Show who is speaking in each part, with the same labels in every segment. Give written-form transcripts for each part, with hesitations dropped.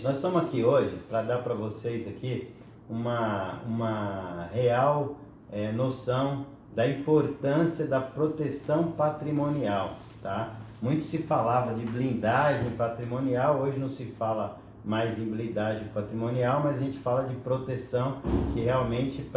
Speaker 1: Nós estamos aqui hoje para dar para vocês aqui uma real noção da importância da proteção patrimonial, tá? Muito se falava de blindagem patrimonial, hoje não se fala mais em blindagem patrimonial, mas a gente fala de proteção, que realmente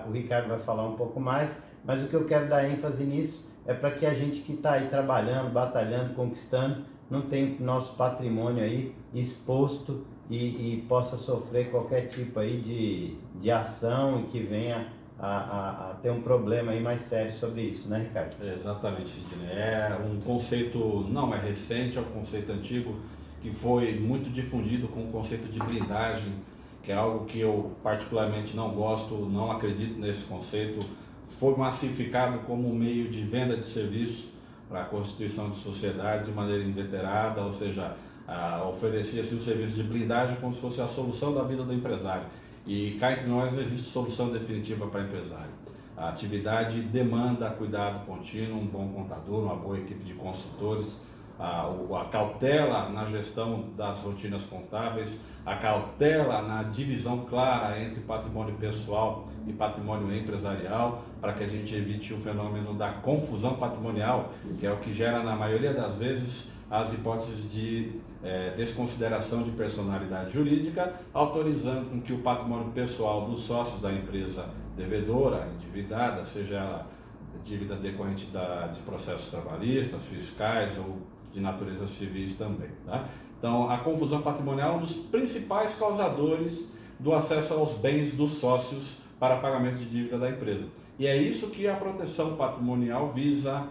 Speaker 1: o Ricardo vai falar um pouco mais, mas o que eu quero dar ênfase nisso é para que a gente que está aí trabalhando, batalhando, conquistando, não tenha nosso patrimônio aí exposto e possa sofrer qualquer tipo aí de ação e que venha a ter um problema aí mais sério sobre isso, né, Ricardo?
Speaker 2: Exatamente, Sidney. É um conceito, não é recente, é um conceito antigo que foi muito difundido com o conceito de blindagem, que é algo que eu particularmente não gosto, não acredito nesse conceito. Foi massificado como um meio de venda de serviço para a constituição de sociedade de maneira inveterada, ou seja, oferecia-se o serviço de blindagem como se fosse a solução da vida do empresário. E cá entre nós não existe solução definitiva para empresário. A atividade demanda cuidado contínuo, um bom contador, uma boa equipe de consultores, a cautela na gestão das rotinas contábeis, a cautela na divisão clara entre patrimônio pessoal e patrimônio empresarial, para que a gente evite o fenômeno da confusão patrimonial, que é o que gera, na maioria das vezes, as hipóteses de desconsideração de personalidade jurídica, autorizando com que o patrimônio pessoal dos sócios da empresa devedora, endividada, seja ela dívida decorrente de processos trabalhistas, fiscais ou de natureza civis também. Tá? Então, a confusão patrimonial é um dos principais causadores do acesso aos bens dos sócios para pagamento de dívida da empresa. E é isso que a proteção patrimonial visa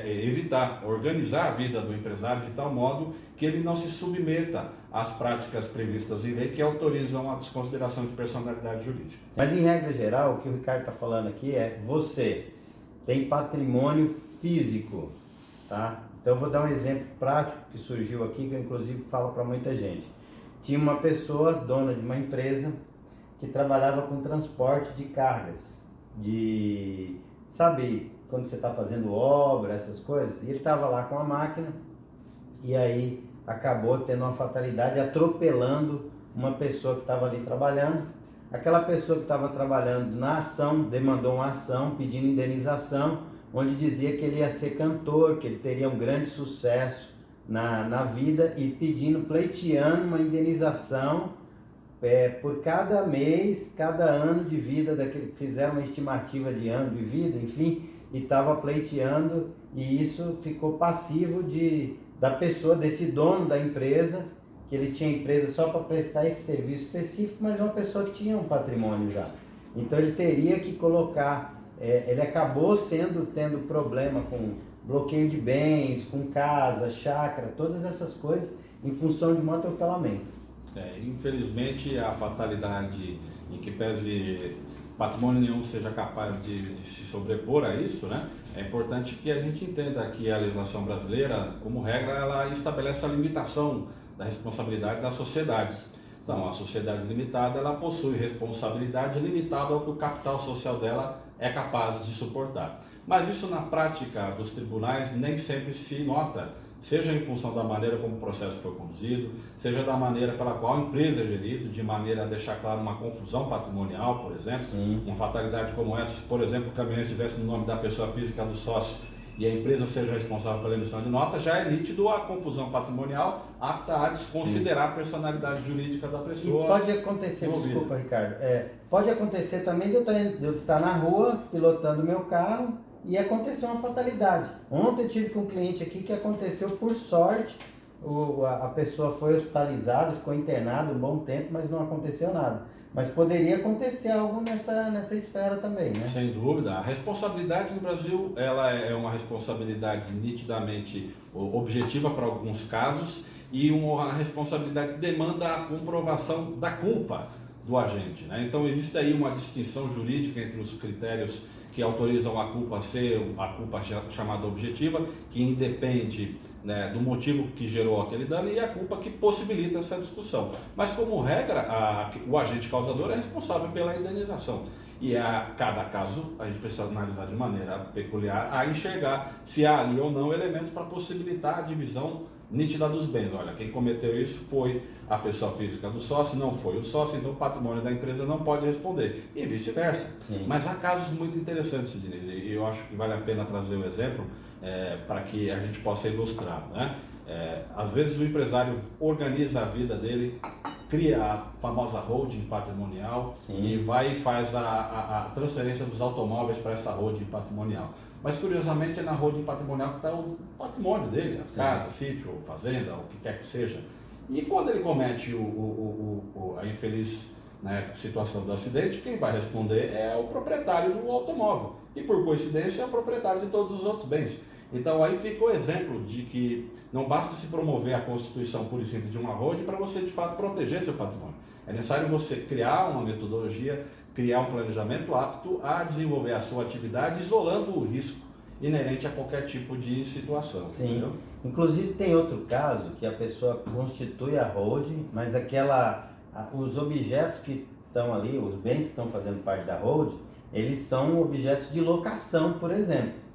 Speaker 2: evitar, organizar a vida do empresário de tal modo que ele não se submeta às práticas previstas em lei que autorizam a desconsideração de personalidade jurídica.
Speaker 1: Mas em regra geral, o que o Ricardo está falando aqui é: você tem patrimônio físico, tá? Então eu vou dar um exemplo prático que surgiu aqui, que eu inclusive falo para muita gente. Tinha uma pessoa, dona de uma empresa, que trabalhava com transporte de cargas, sabe, quando você está fazendo obra, essas coisas, e ele estava lá com a máquina, e aí acabou tendo uma fatalidade, atropelando uma pessoa que estava ali trabalhando. Aquela pessoa que estava trabalhando na ação, demandou uma ação pedindo indenização, onde dizia que ele ia ser cantor, que ele teria um grande sucesso na vida, e pleiteando uma indenização por cada mês, cada ano de vida daquele, fizeram uma estimativa de ano de vida, enfim, e estava pleiteando, e isso ficou passivo da pessoa, desse dono da empresa, que ele tinha empresa só para prestar esse serviço específico, mas é uma pessoa que tinha um patrimônio já. Então ele teria que colocar, ele acabou tendo problema com bloqueio de bens, com casa, chácara, todas essas coisas em função de um atropelamento.
Speaker 2: Infelizmente, a fatalidade, em que pese patrimônio nenhum seja capaz de se sobrepor a isso, né? É importante que a gente entenda que a legislação brasileira, como regra, ela estabelece a limitação da responsabilidade das sociedades. Então, a sociedade limitada, ela possui responsabilidade limitada ao que o capital social dela é capaz de suportar. Mas isso, na prática dos tribunais, nem sempre se nota, seja em função da maneira como o processo foi conduzido, seja da maneira pela qual a empresa é gerida, de maneira a deixar claro uma confusão patrimonial, por exemplo.
Speaker 1: Sim.
Speaker 2: Uma fatalidade como essa, se, por exemplo, o caminhão estivesse no nome da pessoa física do sócio e a empresa seja responsável pela emissão de nota, já é nítido a confusão patrimonial apta a desconsiderar a personalidade jurídica da pessoa.
Speaker 1: E pode acontecer, desculpa, Ricardo, pode acontecer também de eu estar na rua pilotando meu carro e aconteceu uma fatalidade. Ontem eu tive com um cliente aqui que aconteceu, por sorte, a pessoa foi hospitalizada, ficou internada um bom tempo, mas não aconteceu nada. Mas poderia acontecer algo nessa esfera também, né?
Speaker 2: Sem dúvida. A responsabilidade no Brasil, ela é uma responsabilidade nitidamente objetiva para alguns casos e uma responsabilidade que demanda a comprovação da culpa do agente, né? Então existe aí uma distinção jurídica entre os critérios que autorizam a culpa ser a culpa chamada objetiva, que independe, né, do motivo que gerou aquele dano, e a culpa que possibilita essa discussão. Mas, como regra, o agente causador é responsável pela indenização. E a cada caso a gente precisa analisar de maneira peculiar a enxergar se há ali ou não elementos para possibilitar a divisão nítida dos bens. Olha, quem cometeu isso foi a pessoa física do sócio, não foi o sócio, então o patrimônio da empresa não pode responder, e vice-versa. Mas há casos muito interessantes, Sidney, e eu acho que vale a pena trazer o exemplo para que a gente possa ilustrar, né? Às vezes o empresário organiza a vida dele, cria a famosa holding patrimonial. Sim. E vai e faz a transferência dos automóveis para essa holding patrimonial. Mas curiosamente é na holding patrimonial que está o patrimônio dele, a casa, sítio, fazenda, o que quer que seja. E quando ele comete a infeliz, né, situação do acidente, quem vai responder é o proprietário do automóvel. E por coincidência é o proprietário de todos os outros bens. Então aí fica o exemplo de que não basta se promover a constituição pura e simples de uma holding para você de fato proteger seu patrimônio. É necessário você criar uma metodologia, criar um planejamento apto a desenvolver a sua atividade, isolando o risco inerente a qualquer tipo de situação.
Speaker 1: Sim.
Speaker 2: Entendeu?
Speaker 1: Inclusive tem outro caso que a pessoa constitui a holding, mas os objetos que estão ali, os bens que estão fazendo parte da holding, eles são objetos de locação, por exemplo.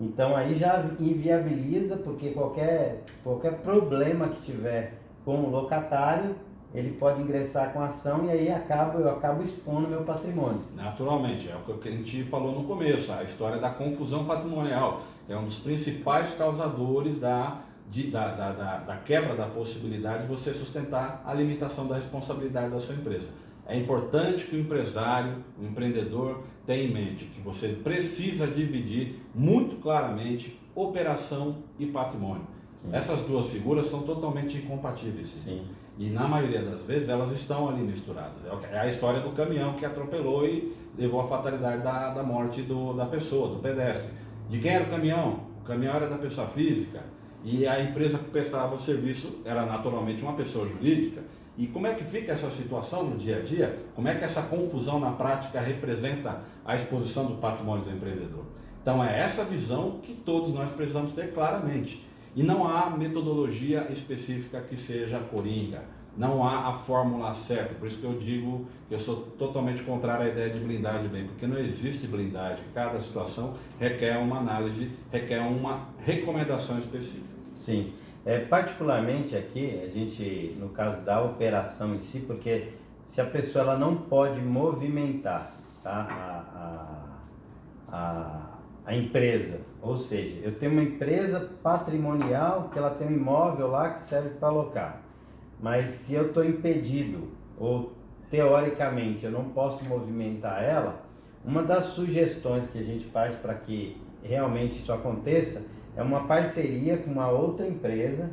Speaker 1: Então aí já inviabiliza, porque qualquer problema que tiver com o locatário, ele pode ingressar com a ação e aí eu acabo expondo meu patrimônio.
Speaker 2: Naturalmente, é o que a gente falou no começo, a história da confusão patrimonial, que é um dos principais causadores da quebra da possibilidade de você sustentar a limitação da responsabilidade da sua empresa. É importante que o empresário, o empreendedor, tenha em mente que você precisa dividir muito claramente operação e patrimônio. Sim. Essas duas figuras são totalmente incompatíveis.
Speaker 1: Sim.
Speaker 2: E na maioria das vezes elas estão ali misturadas. É a história do caminhão que atropelou e levou à fatalidade da morte da pessoa, do pedestre. De quem era o caminhão? O caminhão era da pessoa física e a empresa que prestava o serviço era naturalmente uma pessoa jurídica. E como é que fica essa situação no dia a dia? Como é que essa confusão na prática representa a exposição do patrimônio do empreendedor? Então é essa visão que todos nós precisamos ter claramente. E não há metodologia específica que seja coringa, não há a fórmula certa. Por isso que eu digo que eu sou totalmente contrário à ideia de blindar de bem, porque não existe blindagem. Cada situação requer uma análise, requer uma recomendação específica.
Speaker 1: Sim. Particularmente aqui, a gente, no caso da operação em si, porque se a pessoa ela não pode movimentar, tá, a empresa, ou seja, eu tenho uma empresa patrimonial que ela tem um imóvel lá que serve para alocar, mas se eu estou impedido, ou teoricamente eu não posso movimentar ela, uma das sugestões que a gente faz para que realmente isso aconteça é uma parceria com uma outra empresa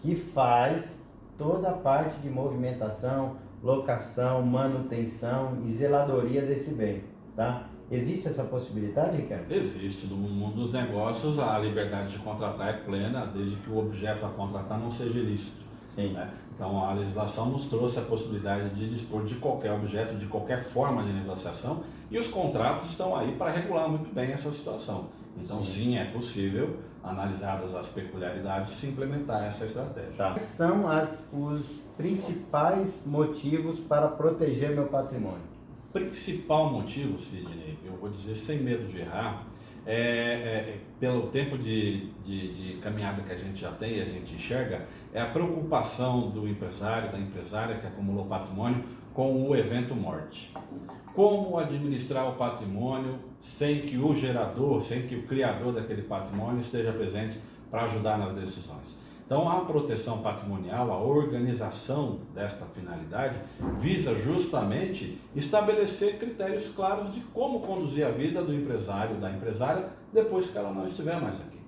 Speaker 1: que faz toda a parte de movimentação, locação, manutenção e zeladoria desse bem, tá? Existe essa possibilidade, Ricardo?
Speaker 2: Existe. No mundo dos negócios, a liberdade de contratar é plena, desde que o objeto a contratar não seja ilícito.
Speaker 1: Sim.
Speaker 2: Né? Então, a legislação nos trouxe a possibilidade de dispor de qualquer objeto, de qualquer forma de negociação, e os contratos estão aí para regular muito bem essa situação. Então, sim, é possível, analisadas as peculiaridades, se implementar essa estratégia.
Speaker 1: Tá. Quais são os principais motivos para proteger meu patrimônio?
Speaker 2: O principal motivo, Sidney, eu vou dizer sem medo de errar, pelo tempo de caminhada que a gente já tem e a gente enxerga, é a preocupação do empresário, da empresária que acumulou patrimônio com o evento morte. Como administrar o patrimônio sem que o gerador, sem que o criador daquele patrimônio esteja presente para ajudar nas decisões. Então, a proteção patrimonial, a organização desta finalidade, visa justamente estabelecer critérios claros de como conduzir a vida do empresário, da empresária, depois que ela não estiver mais aqui.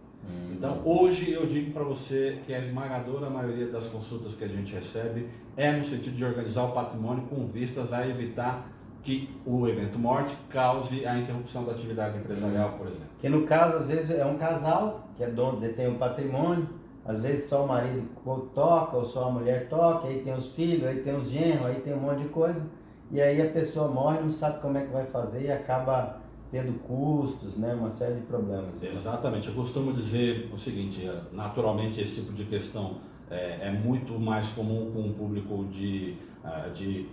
Speaker 2: Então, hoje eu digo para você que a esmagadora maioria das consultas que a gente recebe é no sentido de organizar o patrimônio com vistas a evitar que o evento morte cause a interrupção da atividade empresarial, por exemplo.
Speaker 1: Que no caso, às vezes, é um casal que é dono, detém um patrimônio, às vezes só o marido toca ou só a mulher toca, aí tem os filhos, aí tem os genros, aí tem um monte de coisa, e aí a pessoa morre, não sabe como é que vai fazer e acaba tendo custos, né, uma série de problemas.
Speaker 2: Exatamente, eu costumo dizer o seguinte, naturalmente esse tipo de questão é muito mais comum com o público de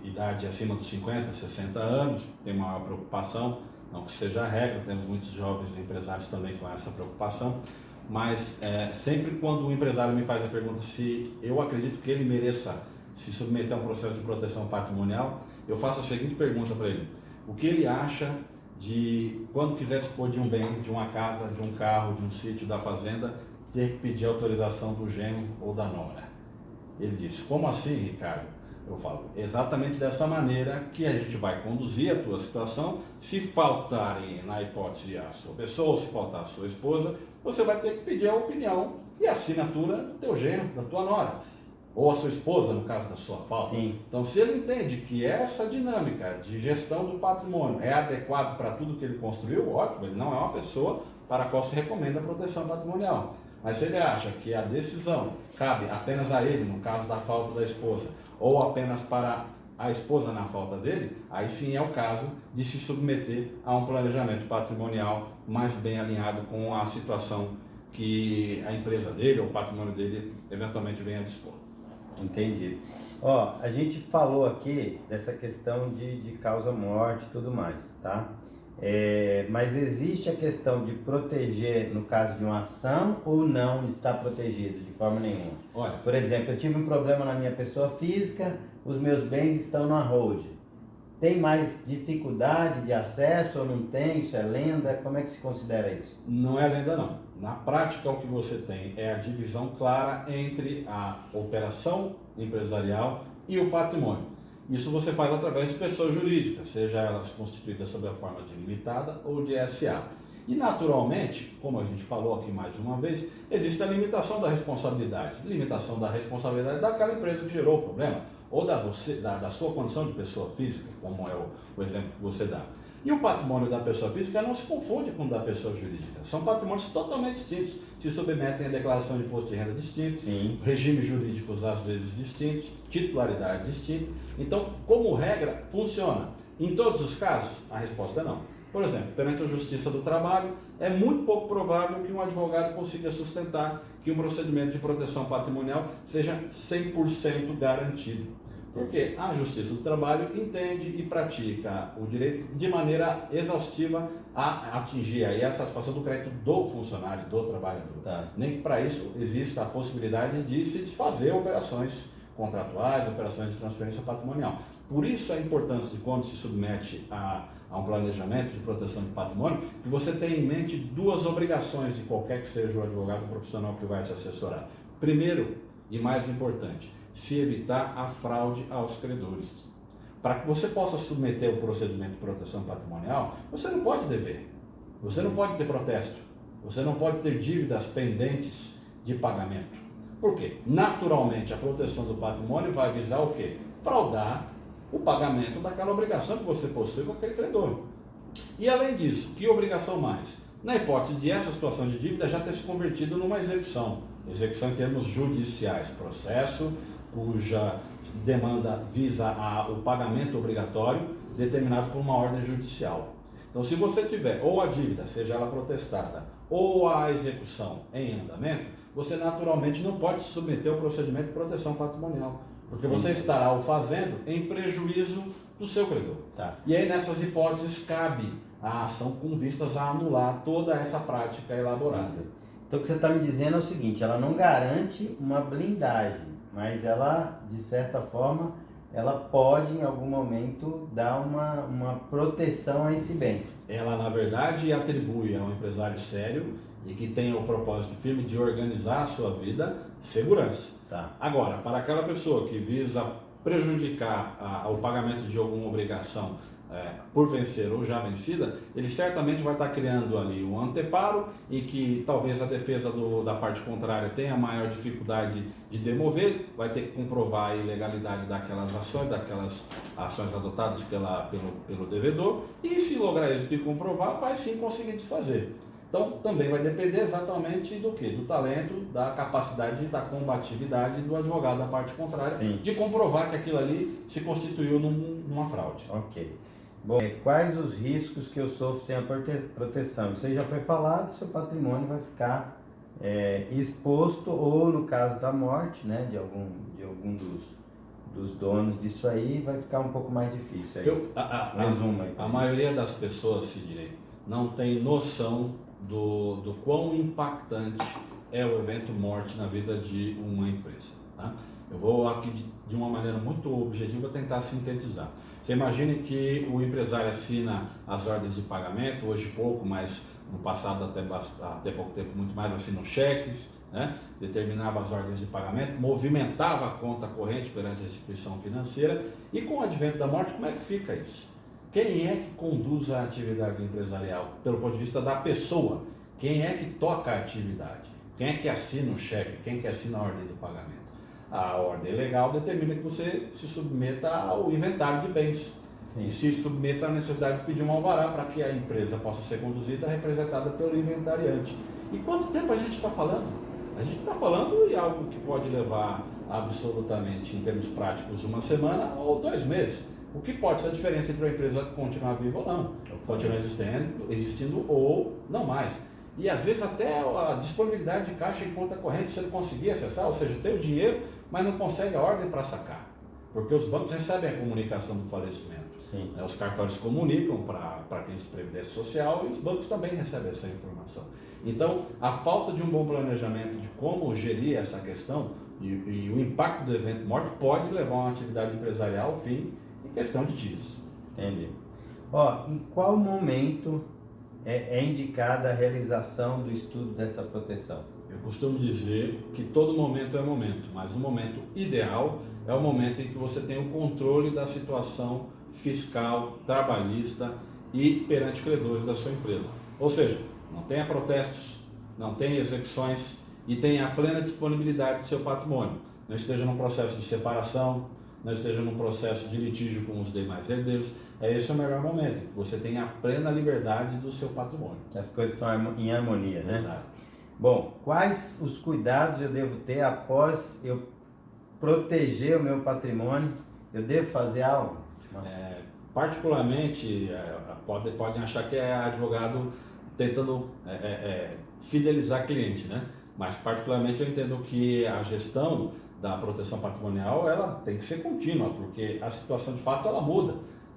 Speaker 2: idade acima dos 50, 60 anos, tem maior preocupação, não que seja a regra, temos muitos jovens empresários também com essa preocupação, mas sempre quando o empresário me faz a pergunta se eu acredito que ele mereça se submeter a um processo de proteção patrimonial, eu faço a seguinte pergunta para ele: o que ele acha de quando quiser dispor de um bem, de uma casa, de um carro, de um sítio, da fazenda, ter que pedir autorização do genro ou da nora? Ele diz: como assim, Ricardo? Eu falo: exatamente dessa maneira que a gente vai conduzir a tua situação. Se faltarem, na hipótese, a sua pessoa, ou se faltar a sua esposa, você vai ter que pedir a opinião e a assinatura do teu genro, da tua nora, ou a sua esposa, no caso da sua falta.
Speaker 1: Sim.
Speaker 2: Então, se ele entende que essa dinâmica de gestão do patrimônio é adequado para tudo que ele construiu, ótimo, ele não é uma pessoa para a qual se recomenda a proteção patrimonial. Mas se ele acha que a decisão cabe apenas a ele, no caso da falta da esposa, ou apenas para a esposa na falta dele, aí sim é o caso de se submeter a um planejamento patrimonial mais bem alinhado com a situação que a empresa dele ou o patrimônio dele eventualmente venha a dispor.
Speaker 1: Entendi. Ó, a gente falou aqui dessa questão de causa-morte e tudo mais, tá? Mas existe a questão de proteger no caso de uma ação ou não de estar protegido de forma nenhuma?
Speaker 2: Olha,
Speaker 1: por exemplo, eu tive um problema na minha pessoa física, os meus bens estão na hold. Tem mais dificuldade de acesso ou não tem? Isso é lenda? Como é que se considera isso?
Speaker 2: não é lenda não. Na prática, o que você tem é a divisão clara entre a operação empresarial e o patrimônio. Isso você faz através de pessoas jurídicas, seja elas constituídas sob a forma de limitada ou de SA. E naturalmente, como a gente falou aqui mais de uma vez, existe a limitação da responsabilidade. Limitação da responsabilidade daquela empresa que gerou o problema, ou da sua condição de pessoa física, como é o exemplo que você dá. E o patrimônio da pessoa física não se confunde com o da pessoa jurídica. São patrimônios totalmente distintos, se submetem a declaração de imposto de renda distintos, regimes jurídicos às vezes distintos, titularidade distinta. Então, como regra, funciona. Em todos os casos, a resposta é não. Por exemplo, perante a Justiça do Trabalho, é muito pouco provável que um advogado consiga sustentar que um procedimento de proteção patrimonial seja 100% garantido. Porque a Justiça do Trabalho entende e pratica o direito de maneira exaustiva a atingir aí a satisfação do crédito do funcionário, do trabalhador.
Speaker 1: Tá.
Speaker 2: Nem que para isso exista a possibilidade de se desfazer operações contratuais, operações de transferência patrimonial. Por isso a importância de quando se submete a um planejamento de proteção de patrimônio, que você tenha em mente duas obrigações de qualquer que seja o advogado profissional que vai te assessorar. Primeiro, e mais importante, se evitar a fraude aos credores. Para que você possa submeter o procedimento de proteção patrimonial, você não pode dever, você não pode ter protesto, você não pode ter dívidas pendentes de pagamento. Por quê? Naturalmente, a proteção do patrimônio vai visar o quê? Fraudar o pagamento daquela obrigação que você possui com aquele credor. E além disso, que obrigação mais? Na hipótese de essa situação de dívida já ter se convertido numa execução em termos judiciais, processo cuja demanda visa o pagamento obrigatório determinado por uma ordem judicial. Então, se você tiver ou a dívida, seja ela protestada, ou a execução em andamento, você naturalmente não pode se submeter ao procedimento de proteção patrimonial, porque você estará o fazendo em prejuízo do seu credor.
Speaker 1: Tá.
Speaker 2: E aí, nessas hipóteses, cabe a ação com vistas a anular toda essa prática elaborada.
Speaker 1: Então, o que você está me dizendo é o seguinte: ela não garante uma blindagem, mas ela, de certa forma, ela pode em algum momento dar uma proteção a esse bem.
Speaker 2: Ela, na verdade, atribui a um empresário sério e que tenha o propósito firme de organizar a sua vida, segurança.
Speaker 1: Tá.
Speaker 2: Agora, para aquela pessoa que visa prejudicar o pagamento de alguma obrigação por vencer ou já vencida, ele certamente vai estar criando ali um anteparo em que talvez a defesa da parte contrária tenha maior dificuldade de demover, vai ter que comprovar a ilegalidade daquelas ações adotadas pelo devedor, e se lograr êxito e comprovar, vai sim conseguir desfazer. Então, também vai depender exatamente do quê? Do talento, da capacidade, da combatividade do advogado da parte contrária, sim, de comprovar que aquilo ali se constituiu numa fraude.
Speaker 1: Ok. Bom, quais os riscos que eu sofro sem a proteção? Isso aí já foi falado, seu patrimônio vai ficar exposto, ou no caso da morte, né, de algum dos donos disso aí, vai ficar um pouco mais difícil. Resumo aí.
Speaker 2: A maioria das pessoas, Sidney, não tem noção do quão impactante é o evento morte na vida de uma empresa. Tá? Eu vou aqui de uma maneira muito objetiva tentar sintetizar. Você imagine que o empresário assina as ordens de pagamento, hoje pouco, mas no passado até pouco tempo muito mais, assinam cheques, né? Determinava as ordens de pagamento, movimentava a conta corrente perante a instituição financeira, e com o advento da morte, como é que fica isso? Quem é que conduz a atividade empresarial pelo ponto de vista da pessoa? Quem é que toca a atividade? Quem é que assina o cheque? Quem é que assina a ordem do pagamento? A ordem legal determina que você se submeta ao inventário de bens. Sim. E se submeta à necessidade de pedir um alvará para que a empresa possa ser conduzida, representada pelo inventariante. E quanto tempo a gente está falando? A gente está falando de algo que pode levar absolutamente, em termos práticos, uma semana ou 2 meses. O que pode ser a diferença entre a empresa continuar viva ou não, continuar existindo ou não mais. E às vezes até a disponibilidade de caixa em conta corrente você não conseguir acessar, ou seja, tem o dinheiro, mas não consegue a ordem para sacar. Porque os bancos recebem a comunicação do falecimento. Sim. Os cartórios comunicam para fins de previdência social, e os bancos também recebem essa informação. Então, a falta de um bom planejamento de como gerir essa questão e o impacto do evento morte pode levar uma atividade empresarial ao fim em questão de dias.
Speaker 1: Entendi. Em qual momento é indicada a realização do estudo dessa proteção?
Speaker 2: Eu costumo dizer que todo momento é momento, mas o momento ideal é o momento em que você tem o controle da situação fiscal, trabalhista e perante credores da sua empresa. Ou seja, não tenha protestos, não tenha execuções e tenha a plena disponibilidade do seu patrimônio. Não esteja num processo de separação, não esteja num processo de litígio com os demais herdeiros. Esse é o melhor momento, que você tenha a plena liberdade do seu patrimônio.
Speaker 1: Que as coisas estão em harmonia, né?
Speaker 2: Exato.
Speaker 1: Bom, quais os cuidados eu devo ter após eu proteger o meu patrimônio? Eu devo fazer algo?
Speaker 2: Particularmente, podem achar que é advogado tentando fidelizar cliente, né? Mas particularmente eu entendo que a gestão da proteção patrimonial ela tem que ser contínua, porque a situação de fato ela muda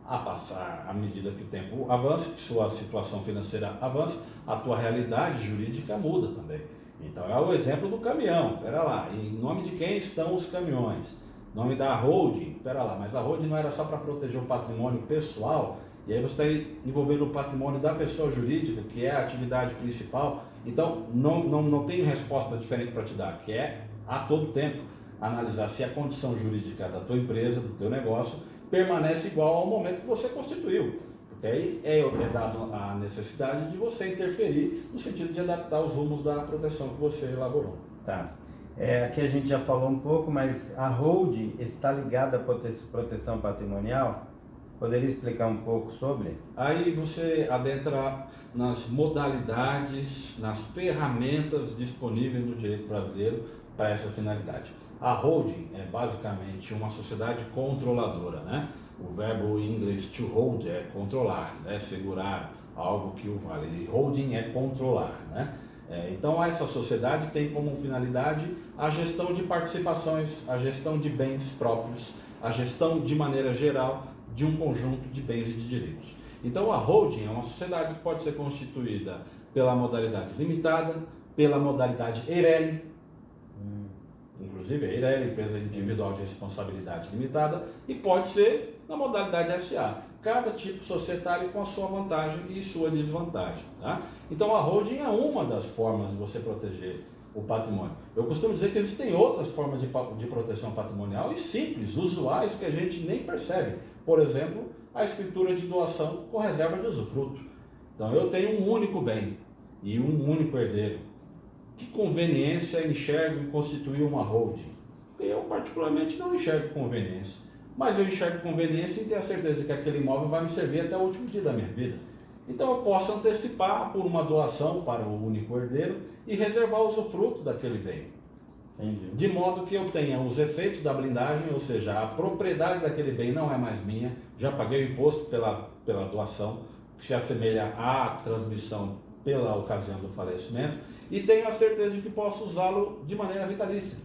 Speaker 2: à medida que o tempo avança, que sua situação financeira avança, a tua realidade jurídica muda também. Então é o exemplo do caminhão, espera lá, em nome de quem estão os caminhões? Nome da holding, espera lá, mas a holding não era só para proteger o patrimônio pessoal, e aí você está envolvendo o patrimônio da pessoa jurídica, que é a atividade principal. Então não tenho resposta diferente para te dar, que é a todo tempo analisar se a condição jurídica da tua empresa, do teu negócio, permanece igual ao momento que você constituiu. Porque aí é dado a necessidade de você interferir no sentido de adaptar os rumos da proteção que você elaborou.
Speaker 1: Tá. Aqui a gente já falou um pouco, mas a holding está ligada à proteção patrimonial? Poderia explicar um pouco sobre?
Speaker 2: Aí você adentra nas modalidades, nas ferramentas disponíveis no direito brasileiro para essa finalidade. A holding é basicamente uma sociedade controladora, né? O verbo em inglês to hold é controlar, né? Segurar algo que o vale. E holding é controlar, né? Então essa sociedade tem como finalidade a gestão de participações, a gestão de bens próprios, a gestão de maneira geral de um conjunto de bens e de direitos. Então a holding é uma sociedade que pode ser constituída pela modalidade limitada, pela modalidade EIRELI, inclusive a EIRELI, empresa individual de responsabilidade limitada, e pode ser na modalidade SA. Cada tipo societário com a sua vantagem e sua desvantagem. Tá? Então a holding é uma das formas de você proteger o patrimônio. Eu costumo dizer que existem outras formas de proteção patrimonial e simples, usuais, que a gente nem percebe. Por exemplo, a escritura de doação com reserva de usufruto. Então eu tenho um único bem e um único herdeiro. Que conveniência enxergo em constituir uma holding? Eu particularmente não enxergo conveniência. Mas eu enxergo conveniência em ter a certeza de que aquele imóvel vai me servir até o último dia da minha vida. Então eu posso antecipar por uma doação para o único herdeiro e reservar o usufruto daquele bem.
Speaker 1: Entendi.
Speaker 2: De modo que eu tenha os efeitos da blindagem, ou seja, a propriedade daquele bem não é mais minha, já paguei o imposto pela doação, que se assemelha à transmissão pela ocasião do falecimento, e tenho a certeza de que posso usá-lo de maneira vitalícia.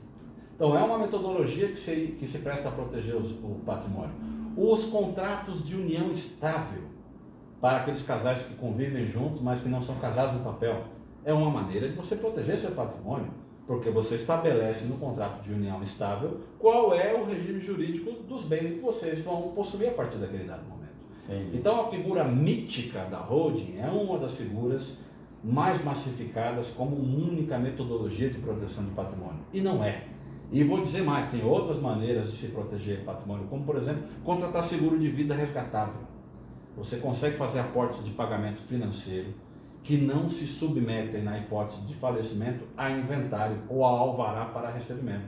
Speaker 2: Então é uma metodologia que se presta a proteger o patrimônio. Os contratos de união estável, para aqueles casais que convivem juntos, mas que não são casados no papel, é uma maneira de você proteger seu patrimônio, porque você estabelece no contrato de união estável qual é o regime jurídico dos bens que vocês vão possuir a partir daquele dado momento.
Speaker 1: Entendi.
Speaker 2: Então a figura mítica da holding é uma das figuras mais massificadas como única metodologia de proteção de patrimônio. E não é. E vou dizer mais, tem outras maneiras de se proteger patrimônio, como por exemplo, contratar seguro de vida resgatável. Você consegue fazer aportes de pagamento financeiro que não se submetem, na hipótese de falecimento, a inventário ou a alvará para recebimento.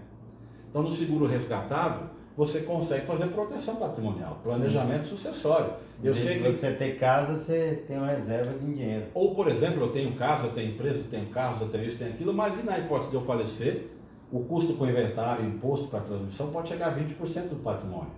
Speaker 2: Então no seguro resgatável, você consegue fazer proteção patrimonial, planejamento sucessório. Eu sei que
Speaker 1: você ter casa, você tem uma reserva de dinheiro.
Speaker 2: Ou, por exemplo, eu tenho casa, eu tenho empresa, eu tenho carros, eu tenho isso, tenho aquilo, mas e na hipótese de eu falecer, o custo com inventário, imposto para transmissão pode chegar a 20% do patrimônio.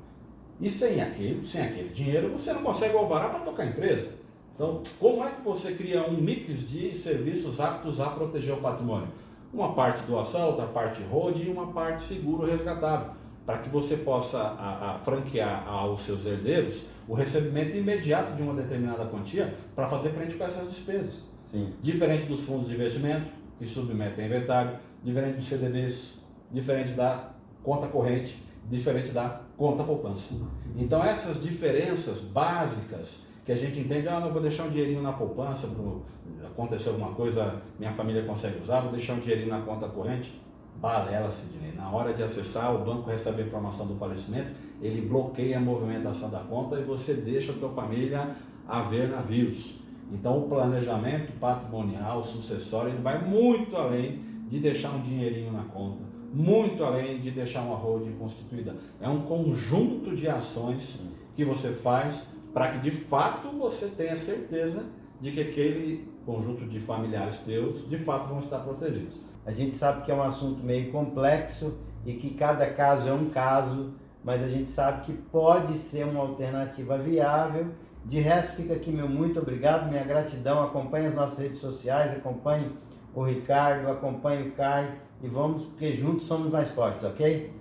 Speaker 2: E sem aquele dinheiro, você não consegue alvará para tocar a empresa. Então, como é que você cria um mix de serviços aptos a proteger o patrimônio? Uma parte doação, outra parte holding e uma parte seguro resgatável, para que você possa franquear aos seus herdeiros o recebimento imediato de uma determinada quantia para fazer frente com essas despesas.
Speaker 1: Sim.
Speaker 2: Diferente dos fundos de investimento, que submetem a inventário, diferente dos CDBs, diferente da conta corrente, diferente da conta poupança. Então essas diferenças básicas que a gente entende, não vou deixar um dinheirinho na poupança, acontecer alguma coisa, minha família consegue usar, vou deixar um dinheirinho na conta corrente. Balela, Sidney. Na hora de acessar, o banco recebe a informação do falecimento, ele bloqueia a movimentação da conta e você deixa a tua família a ver navios. Então o planejamento patrimonial, sucessório, ele vai muito além de deixar um dinheirinho na conta, muito além de deixar uma holding constituída. É um conjunto de ações que você faz para que de fato você tenha certeza de que aquele conjunto de familiares teus de fato vão estar protegidos.
Speaker 1: A gente sabe que é um assunto meio complexo e que cada caso é um caso, mas a gente sabe que pode ser uma alternativa viável. De resto, fica aqui meu muito obrigado, minha gratidão. Acompanhe as nossas redes sociais, acompanhe o Ricardo, acompanhe o Caio e vamos, porque juntos somos mais fortes, ok?